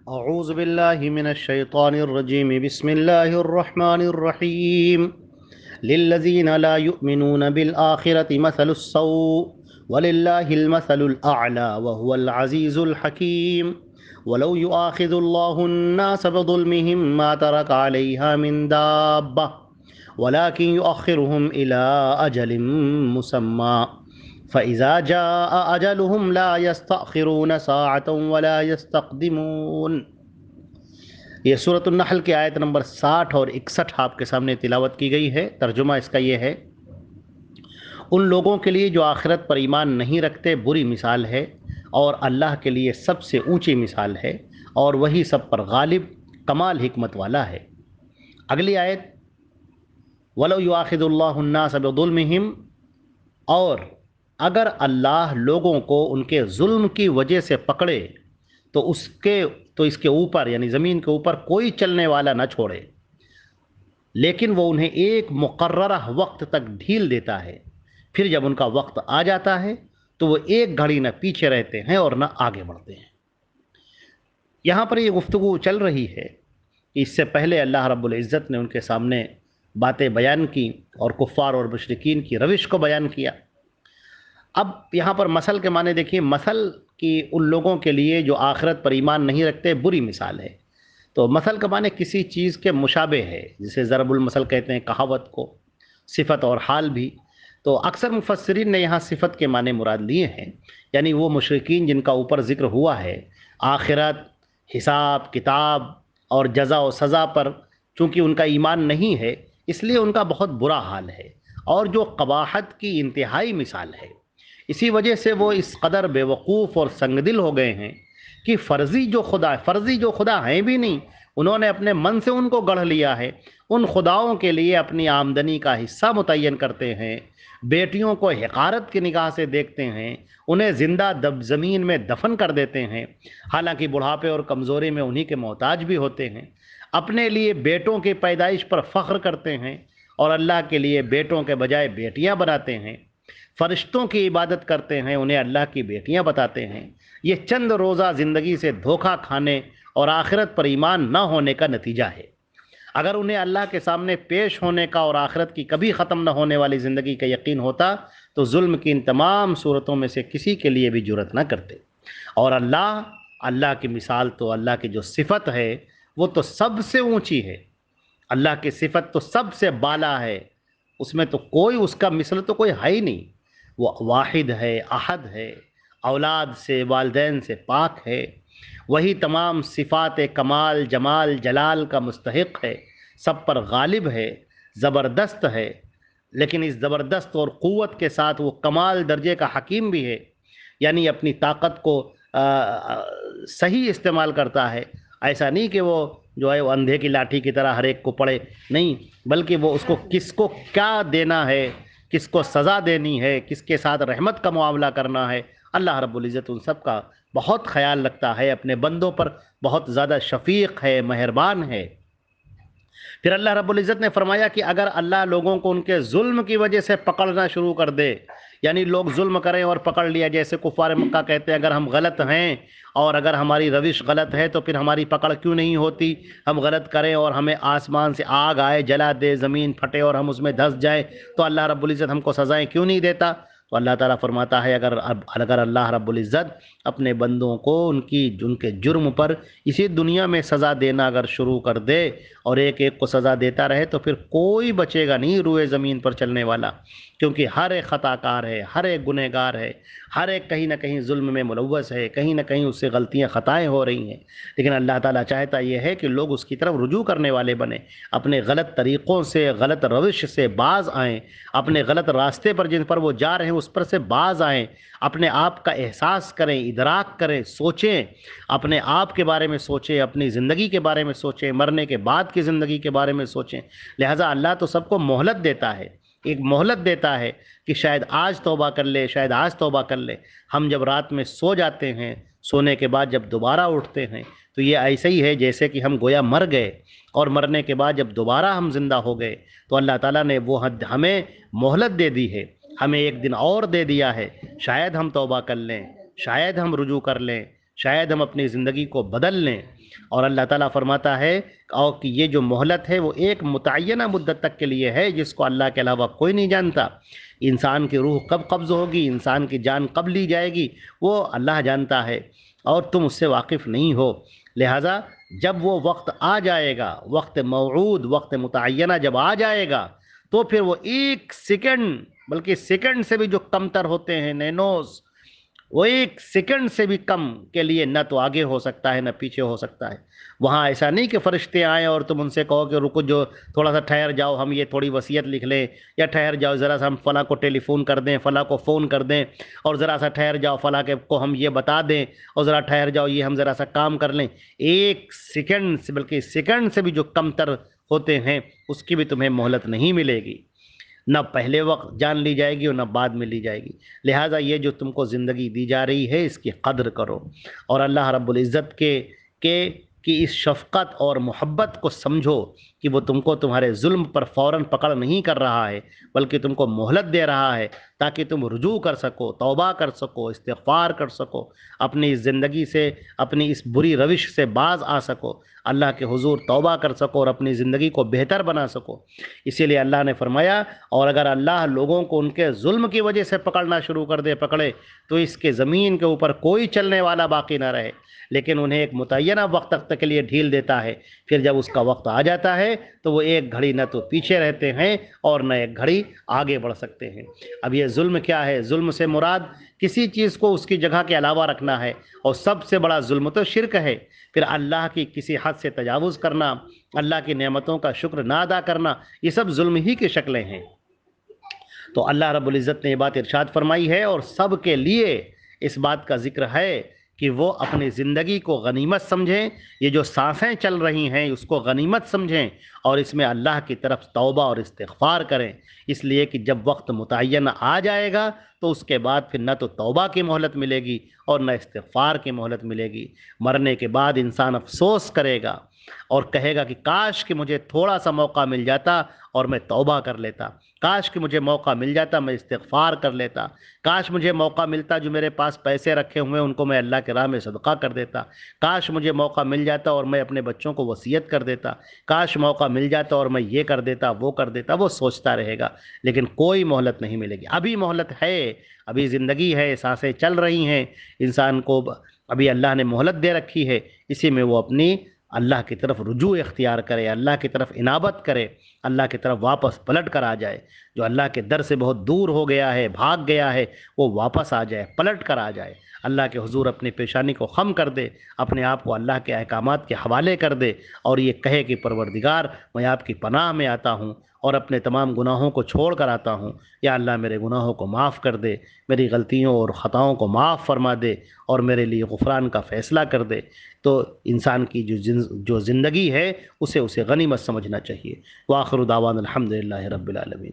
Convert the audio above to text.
اعوذ باللہ من الشیطان الرجیم بسم اللہ الرحمن الرحیم للذین لا یؤمنون بالآخرة مثل السوء وللہ المثل الأعلی وهو العزیز الحکیم ولو یؤاخذ اللہ الناس بظلمهم ما ترک علیہا من دابہ ولكن يؤخرهم إلى أجل مسمى فإذا جاء أجلهم لا يستأخرون ساعة ولا يستقدمون۔ یہ سورۃ النحل کی آیت نمبر 60 اور 61 آپ کے سامنے تلاوت کی گئی ہے۔ ترجمہ اس کا یہ ہے، ان لوگوں کے لیے جو آخرت پر ایمان نہیں رکھتے بری مثال ہے، اور اللہ کے لیے سب سے اونچی مثال ہے، اور وہی سب پر غالب کمال حکمت والا ہے۔ اگلی آیت، وَلَوْ يُؤَاخِذُ اللَّهُ النَّاسَ بِظُلْمِهِمْ، اور اگر اللہ لوگوں کو ان کے ظلم کی وجہ سے پکڑے تو اس کے اوپر یعنی زمین کے اوپر کوئی چلنے والا نہ چھوڑے، لیکن وہ انہیں ایک مقررہ وقت تک ڈھیل دیتا ہے، پھر جب ان کا وقت آ جاتا ہے تو وہ ایک گھڑی نہ پیچھے رہتے ہیں اور نہ آگے بڑھتے ہیں۔ یہاں پر یہ گفتگو چل رہی ہے کہ اس سے پہلے اللہ رب العزت نے ان کے سامنے باتیں بیان کی اور کفار اور مشرکین کی روش کو بیان کیا۔ اب یہاں پر مثل کے معنی دیکھیے، مثل کی ان لوگوں کے لیے جو آخرت پر ایمان نہیں رکھتے بری مثال ہے۔ تو مثل کا معنی کسی چیز کے مشابہ ہے، جسے ضرب المثل کہتے ہیں کہاوت کو، صفت اور حال بھی۔ تو اکثر مفسرین نے یہاں صفت کے معنی مراد لیے ہیں، یعنی وہ مشرکین جن کا اوپر ذکر ہوا ہے، آخرت، حساب کتاب اور جزا و سزا پر چونکہ ان کا ایمان نہیں ہے، اس لیے ان کا بہت برا حال ہے، اور جو قباحت کی انتہائی مثال ہے۔ اسی وجہ سے وہ اس قدر بے وقوف اور سنگ دل ہو گئے ہیں کہ فرضی جو خدا ہیں بھی نہیں، انہوں نے اپنے من سے ان کو گڑھ لیا ہے، ان خداؤں کے لیے اپنی آمدنی کا حصہ متعین کرتے ہیں، بیٹیوں کو حقارت کی نگاہ سے دیکھتے ہیں، انہیں زندہ زمین میں دفن کر دیتے ہیں، حالانکہ بڑھاپے اور کمزوری میں انہی کے محتاج بھی ہوتے ہیں، اپنے لیے بیٹوں کی پیدائش پر فخر کرتے ہیں اور اللہ کے لیے بیٹوں کے بجائے بیٹیاں بناتے ہیں، فرشتوں کی عبادت کرتے ہیں، انہیں اللہ کی بیٹیاں بتاتے ہیں۔ یہ چند روزہ زندگی سے دھوکہ کھانے اور آخرت پر ایمان نہ ہونے کا نتیجہ ہے۔ اگر انہیں اللہ کے سامنے پیش ہونے کا اور آخرت کی کبھی ختم نہ ہونے والی زندگی کا یقین ہوتا تو ظلم کی ان تمام صورتوں میں سے کسی کے لیے بھی جرأت نہ کرتے۔ اور اللہ کی مثال تو اللہ کی جو صفت ہے وہ تو سب سے اونچی ہے، اللہ کی صفت تو سب سے بالا ہے، اس میں تو کوئی اس کا مثل تو کوئی ہے ہی نہیں۔ وہ واحد ہے، احد ہے، اولاد سے والدین سے پاک ہے، وہی تمام صفات کمال جمال جلال کا مستحق ہے، سب پر غالب ہے، زبردست ہے، لیکن اس زبردست اور قوت کے ساتھ وہ کمال درجے کا حکیم بھی ہے، یعنی اپنی طاقت کو صحیح استعمال کرتا ہے۔ ایسا نہیں کہ وہ جو ہے وہ اندھے کی لاٹھی کی طرح ہر ایک کو پڑے، نہیں، بلکہ وہ اس کو کس کو کیا دینا ہے، کس کو سزا دینی ہے، کس کے ساتھ رحمت کا معاملہ کرنا ہے، اللہ رب العزت ان سب کا بہت خیال رکھتا ہے، اپنے بندوں پر بہت زیادہ شفیق ہے، مہربان ہے۔ پھر اللہ رب العزت نے فرمایا کہ اگر اللہ لوگوں کو ان کے ظلم کی وجہ سے پکڑنا شروع کر دے، یعنی لوگ ظلم کریں اور پکڑ لیا، جیسے کفار مکہ کہتے ہیں اگر ہم غلط ہیں اور اگر ہماری روش غلط ہے تو پھر ہماری پکڑ کیوں نہیں ہوتی، ہم غلط کریں اور ہمیں آسمان سے آگ آئے جلا دے، زمین پھٹے اور ہم اس میں دھس جائیں تو اللہ رب العزت ہم کو سزائیں کیوں نہیں دیتا؟ تو اللہ تعالیٰ فرماتا ہے اگر اللہ رب العزت اپنے بندوں کو ان کے جرم پر اسی دنیا میں سزا دینا اگر شروع کر دے اور ایک ایک کو سزا دیتا رہے تو پھر کوئی بچے گا نہیں روئے زمین پر چلنے والا، کیونکہ ہر ایک خطا کار ہے، ہر ایک گنہگار ہے، ہر ایک کہیں نہ کہیں ظلم میں ملوث ہے، کہیں نہ کہیں اس سے غلطیاں خطائیں ہو رہی ہیں، لیکن اللہ تعالیٰ چاہتا یہ ہے کہ لوگ اس کی طرف رجوع کرنے والے بنیں، اپنے غلط طریقوں سے، غلط روش سے باز آئیں، اپنے غلط راستے پر جن پر وہ جا رہے ہیں اس پر سے باز آئیں، اپنے آپ کا احساس کریں، ادراک کریں، سوچیں، اپنے آپ کے بارے میں سوچیں، اپنی زندگی کے بارے میں سوچیں، مرنے کے بعد کی زندگی کے بارے میں سوچیں۔ لہٰذا اللہ تو سب کو مہلت دیتا ہے، ایک مہلت دیتا ہے کہ شاید آج توبہ کر لے، شاید آج توبہ کر لے۔ ہم جب رات میں سو جاتے ہیں، سونے کے بعد جب دوبارہ اٹھتے ہیں تو یہ ایسے ہی ہے جیسے کہ ہم گویا مر گئے، اور مرنے کے بعد جب دوبارہ ہم زندہ ہو گئے تو اللہ تعالیٰ نے وہ ہمیں مہلت دے دی ہے، ہمیں ایک دن اور دے دیا ہے، شاید ہم توبہ کر لیں، شاید ہم رجوع کر لیں، شاید ہم اپنی زندگی کو بدل لیں۔ اور اللہ تعالیٰ فرماتا ہے اور کہ یہ جو مہلت ہے وہ ایک متعینہ مدت تک کے لیے ہے، جس کو اللہ کے علاوہ کوئی نہیں جانتا۔ انسان کی روح کب قبض ہوگی، انسان کی جان کب لی جائے گی، وہ اللہ جانتا ہے اور تم اس سے واقف نہیں ہو۔ لہٰذا جب وہ وقت آ جائے گا، وقت موعود، وقت متعینہ جب آ جائے گا، تو پھر وہ ایک سیکنڈ، بلکہ سیکنڈ سے بھی جو کم تر ہوتے ہیں، نینوز، وہ ایک سیکنڈ سے بھی کم کے لیے نہ تو آگے ہو سکتا ہے نہ پیچھے ہو سکتا ہے۔ وہاں ایسا نہیں کہ فرشتے آئیں اور تم ان سے کہو کہ رکو، جو تھوڑا سا ٹھہر جاؤ، ہم یہ تھوڑی وصیت لکھ لیں، یا ٹھہر جاؤ ذرا سا ہم فلاں کو ٹیلی فون کر دیں، فلاں کو فون کر دیں، اور ذرا سا ٹھہر جاؤ فلاں کے کو ہم یہ بتا دیں، اور ذرا ٹھہر جاؤ یہ ہم ذرا سا کام کر لیں۔ ایک سیکنڈ سے، بلکہ سیکنڈ سے بھی جو کم تر ہوتے ہیں، اس کی بھی تمہیں مہلت نہیں ملے گی، نہ پہلے وقت جان لی جائے گی اور نہ بعد میں لی جائے گی۔ لہٰذا یہ جو تم کو زندگی دی جا رہی ہے، اس کی قدر کرو، اور اللہ رب العزت کی اس شفقت اور محبت کو سمجھو کہ وہ تم کو تمہارے ظلم پر فوراً پکڑ نہیں کر رہا ہے، بلکہ تم کو مہلت دے رہا ہے تاکہ تم رجوع کر سکو، توبہ کر سکو، استغفار کر سکو، اپنی اس زندگی سے، اپنی اس بری روش سے باز آ سکو، اللہ کے حضور توبہ کر سکو اور اپنی زندگی کو بہتر بنا سکو۔ اسی لیے اللہ نے فرمایا، اور اگر اللہ لوگوں کو ان کے ظلم کی وجہ سے پکڑنا شروع کر دے، پکڑے، تو اس کے زمین کے اوپر کوئی چلنے والا باقی نہ رہے، لیکن انہیں ایک متعینہ وقت تک کے لیے ڈھیل دیتا ہے۔ پھر جب اس کا وقت آ جاتا ہے تو وہ ایک گھڑی نہ تو پیچھے رہتے ہیں اور نہ ایک گھڑی آگے بڑھ سکتے ہیں۔ اب یہ ظلم کیا ہے؟ ظلم سے مراد کسی چیز کو اس کی جگہ کے علاوہ رکھنا ہے، اور سب سے بڑا ظلم تو شرک ہے۔ پھر اللہ کی کسی حد سے تجاوز کرنا، اللہ کی نعمتوں کا شکر نہ ادا کرنا، یہ سب ظلم ہی کی شکلیں ہیں۔ تو اللہ رب العزت نے یہ بات ارشاد فرمائی ہے، اور سب کے لیے اس بات کا ذکر ہے کہ وہ اپنی زندگی کو غنیمت سمجھیں، یہ جو سانسیں چل رہی ہیں اس کو غنیمت سمجھیں، اور اس میں اللہ کی طرف توبہ اور استغفار کریں، اس لیے کہ جب وقت متعین آ جائے گا تو اس کے بعد پھر نہ تو توبہ کی مہلت ملے گی اور نہ استغفار کی مہلت ملے گی۔ مرنے کے بعد انسان افسوس کرے گا اور کہے گا کہ کاش کہ مجھے تھوڑا سا موقع مل جاتا اور میں توبہ کر لیتا، کاش کہ مجھے موقع مل جاتا میں استغفار کر لیتا، کاش مجھے موقع ملتا جو میرے پاس پیسے رکھے ہوئے ان کو میں اللہ کے راہ میں صدقہ کر دیتا، کاش مجھے موقع مل جاتا اور میں اپنے بچوں کو وصیت کر دیتا، کاش موقع مل جاتا اور میں یہ کر دیتا، وہ کر دیتا۔ وہ سوچتا رہے گا، لیکن کوئی مہلت نہیں ملے گی۔ ابھی مہلت ہے، ابھی زندگی ہے، سانسیں چل رہی ہیں، انسان کو ابھی اللہ نے مہلت دے رکھی ہے، اسی میں وہ اپنی اللہ کی طرف رجوع اختیار کرے، اللہ کی طرف انابت کرے، اللہ کی طرف واپس پلٹ کر آ جائے۔ جو اللہ کے در سے بہت دور ہو گیا ہے، بھاگ گیا ہے، وہ واپس آ جائے، پلٹ کر آ جائے، اللہ کے حضور اپنی پیشانی کو خم کر دے، اپنے آپ کو اللہ کے احکامات کے حوالے کر دے، اور یہ کہے کہ پروردگار میں آپ کی پناہ میں آتا ہوں اور اپنے تمام گناہوں کو چھوڑ کر آتا ہوں، یا اللہ میرے گناہوں کو معاف کر دے، میری غلطیوں اور خطاؤں کو معاف فرما دے اور میرے لیے غفران کا فیصلہ کر دے۔ تو انسان کی جو زندگی ہے اسے غنیمت سمجھنا چاہیے۔ وآخر دعوانا الحمدللہ رب العالمین۔